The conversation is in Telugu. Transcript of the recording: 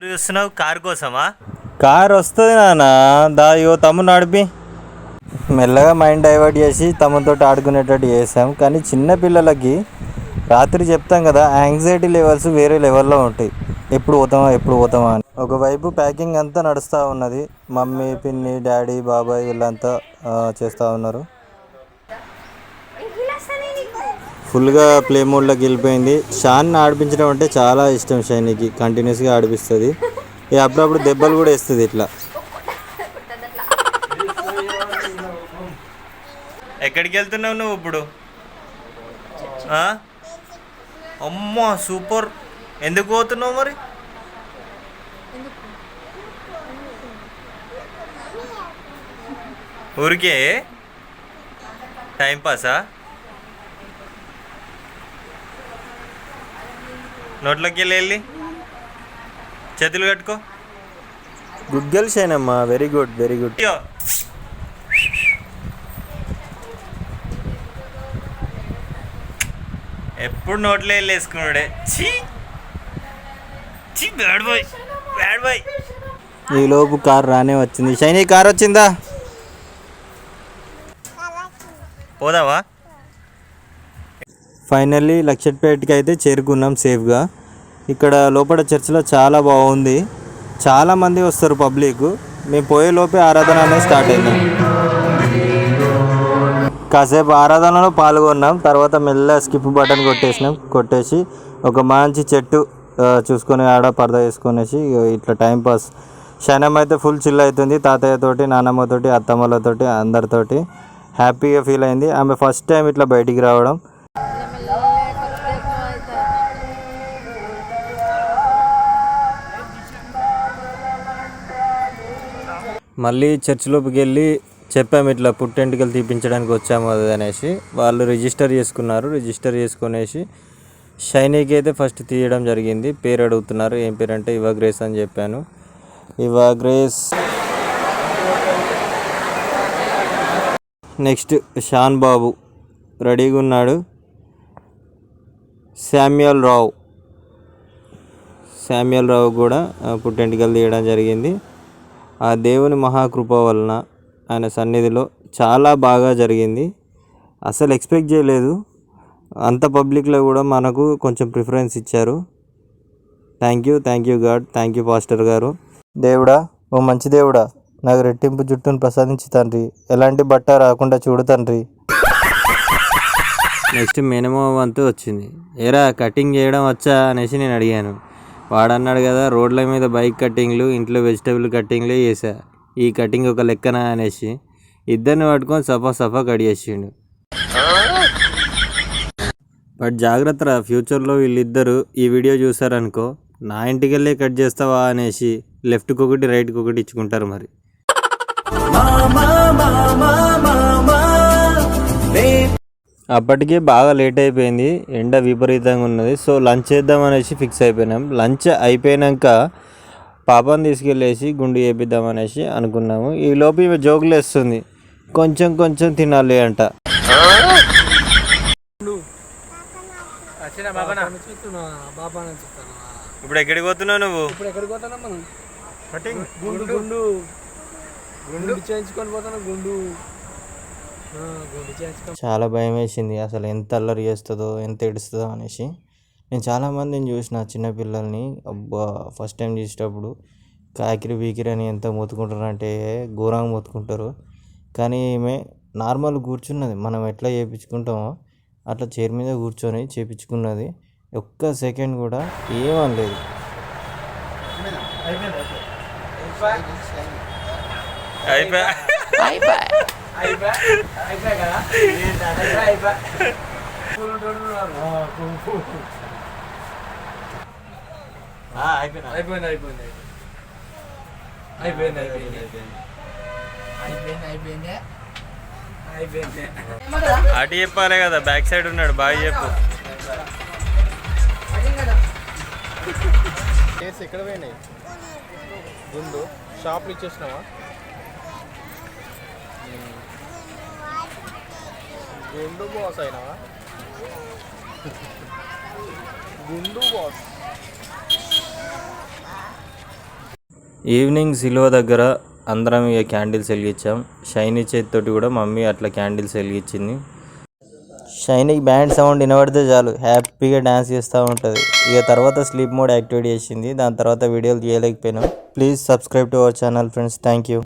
చూస్తున్నావు కారు కోసమా? కారు వస్తుంది నాన్న, దా ఇగో తమ్ముడు నడిపి. మెల్లగా మైండ్ డైవర్ట్ చేసి తమతో ఆడుకునేటట్టు చేసాం. కానీ చిన్న పిల్లలకి రాత్రి చెప్తాం కదా, యాంగ్జైటీ లెవెల్స్ వేరే లెవెల్లో ఉంటాయి. ఎప్పుడు పోతామా అని. ఒకవైపు ప్యాకింగ్ అంతా నడుస్తూ ఉన్నది. మమ్మీ, పిన్ని, డాడీ, బాబాయ్ వీళ్ళంతా చేస్తూ ఉన్నారు. ఫుల్గా ప్లే మోడ్లోకి వెళ్ళిపోయింది. షాన్ని ఆడిపించడం అంటే చాలా ఇష్టం. షైనీకి కంటిన్యూస్గా ఆడిపిస్తుంది. అప్పుడప్పుడు దెబ్బలు కూడా వేస్తుంది ఇట్లా. ఎక్కడికి వెళ్తున్నావు నువ్వు ఇప్పుడు? అమ్మా సూపర్. ఎందుకు పోతున్నావు మరి? ఊరికే టైంపాసా? నోట్లోకి వెళ్ళి చేతులు కట్టుకో. గుడ్ గర్ల్ షైనమ్మా, వెరీ గుడ్ వెరీ గుడ్. ఎప్పుడు నోట్లో వెళ్ళి వేసుకున్నాడే. Bad boy bad boy. ఈలోపు కార్ రానే వచ్చింది. షైనీ కార్ వచ్చిందా? పోదావా? ఫైనల్లీ లక్షట్పేటకి అయితే చేరుకున్నాం సేఫ్గా. ఇక్కడ లోపల చర్చిలో చాలా బాగుంది. చాలామంది వస్తారు పబ్లిక్. మేము పోయే లోపే ఆరాధన అనేది స్టార్ట్ అయింది. కాసేపు ఆరాధనలో పాల్గొన్నాం. తర్వాత మెల్ల స్కిప్ బటన్ కొట్టేసి ఒక మంచి చెట్టు చూసుకొని ఆడ పరద వేసుకొనేసి ఇట్లా టైంపాస్. శనం అయితే ఫుల్ చిల్ అవుతుంది. తాతయ్యతోటి, నాన్నమ్మతోటి, అత్తమ్మలతోటి, అందరితోటి హ్యాపీగా ఫీల్ అయింది. ఆమె ఫస్ట్ టైం ఇట్లా బయటికి రావడం. మళ్ళీ చర్చిలోకి వెళ్ళి చెప్పాము ఇట్లా పుట్టెంటుకలు తీపించడానికి వచ్చాము అది అనేసి. వాళ్ళు రిజిస్టర్ చేసుకున్నారు. రిజిస్టర్ చేసుకునేసి షైనీకి అయితే ఫస్ట్ తీయడం జరిగింది. పేరు అడుగుతున్నారు. ఏం పేరు అంటే ఇవా గ్రేస్ అని చెప్పాను. ఇవా గ్రేస్. నెక్స్ట్ షాన్ బాబు రెడీగా ఉన్నాడు. శామ్యుయల్ రావు కూడా పుట్టెంటుకలు తీయడం జరిగింది. ఆ దేవుని మహాకృప వలన ఆయన సన్నిధిలో చాలా బాగా జరిగింది. అసలు ఎక్స్పెక్ట్ చేయలేదు. అంత పబ్లిక్లో కూడా మనకు కొంచెం ప్రిఫరెన్స్ ఇచ్చారు. Thank you God. Thank you pastor గారు. దేవుడా, ఓ మంచి దేవుడా, నాకు రెట్టింపు జుట్టును ప్రసాదించి తండ్రి, ఎలాంటి బట్ట రాకుండా చూడు తండ్రి. నెక్స్ట్ మినిమం వంతు వచ్చింది. ఏరా కటింగ్ చేయడం వచ్చా అనేసి నేను అడిగాను. వాడన్నాడు కదా, రోడ్ల మీద బైక్ కటింగ్లు, ఇంట్లో వెజిటబుల్ కటింగ్లే చేశా, ఈ కటింగ్ ఒక లెక్కన అనేసి ఇద్దరిని పట్టుకొని సఫా కట్ చేసిండు. బట్ జాగ్రత్త, ఫ్యూచర్లో వీళ్ళిద్దరు ఈ వీడియో చూసారనుకో, నా ఇంటికి వెళ్ళి కట్ చేస్తావా అనేసి లెఫ్ట్కి ఒకటి రైట్కి ఒకటి ఇచ్చుకుంటారు. మరి అప్పటికే బాగా లేట్ అయిపోయింది. ఎండ విపరీతంగా ఉన్నది. సో లంచ్ చేద్దాం అనేసి ఫిక్స్ అయిపోయినాం. లంచ్ అయిపోయాక పాపని తీసుకెళ్ళేసి గుండు చేపిద్దాం అనేసి అనుకున్నాము. ఈ లోపు ఇవి జోకులు వేస్తుంది, కొంచెం తినాలి అంట. ఇప్పుడు ఎక్కడికి పోతున్నావు నువ్వు? చాలా భయం వేసింది. అసలు ఎంత అల్లరి చేస్తుందో, ఎంత ఏడుస్తుందో అనేసి. నేను చాలామందిని చూసిన చిన్నపిల్లల్ని, అబ్బా ఫస్ట్ టైం చూసేటప్పుడు కాకిరి అని ఎంత మొత్తుకుంటారు అంటే ఘోరంగా మొత్తుకుంటారు. కానీ ఈమె నార్మల్ కూర్చున్నది. మనం ఎట్లా చేయించుకుంటామో అట్లా చైర్ మీద కూర్చొని చేయించుకున్నది. ఒక్క సెకండ్ కూడా ఏమనలేదు. అటు చెప్పాలి కదా, బ్యాక్ సైడ్ ఉన్నాడు. బాగా చెప్పు. ఎక్కడ పోయినాయి? గుండు షాప్లు ఇచ్చేసినావా? గుండు బాస్ అయినావా? గుండు బాస్ ఈవినింగ్ సిలువ దగ్గర అందరం ఇక క్యాండిల్స్ వెలిగించాం. షైనీ చేతితోటి కూడా మమ్మీ అట్లా క్యాండిల్స్ వెలిగించింది. షైనీకి బ్యాండ్ సౌండ్ వినబడితే చాలు హ్యాపీగా డ్యాన్స్ చేస్తూ ఉంటుంది. ఇక తర్వాత స్లీప్ మోడ్ యాక్టివేట్ చేసింది. దాని తర్వాత వీడియోలు చేయలేకపోయినాం. Please subscribe to our channel friends. Thank you.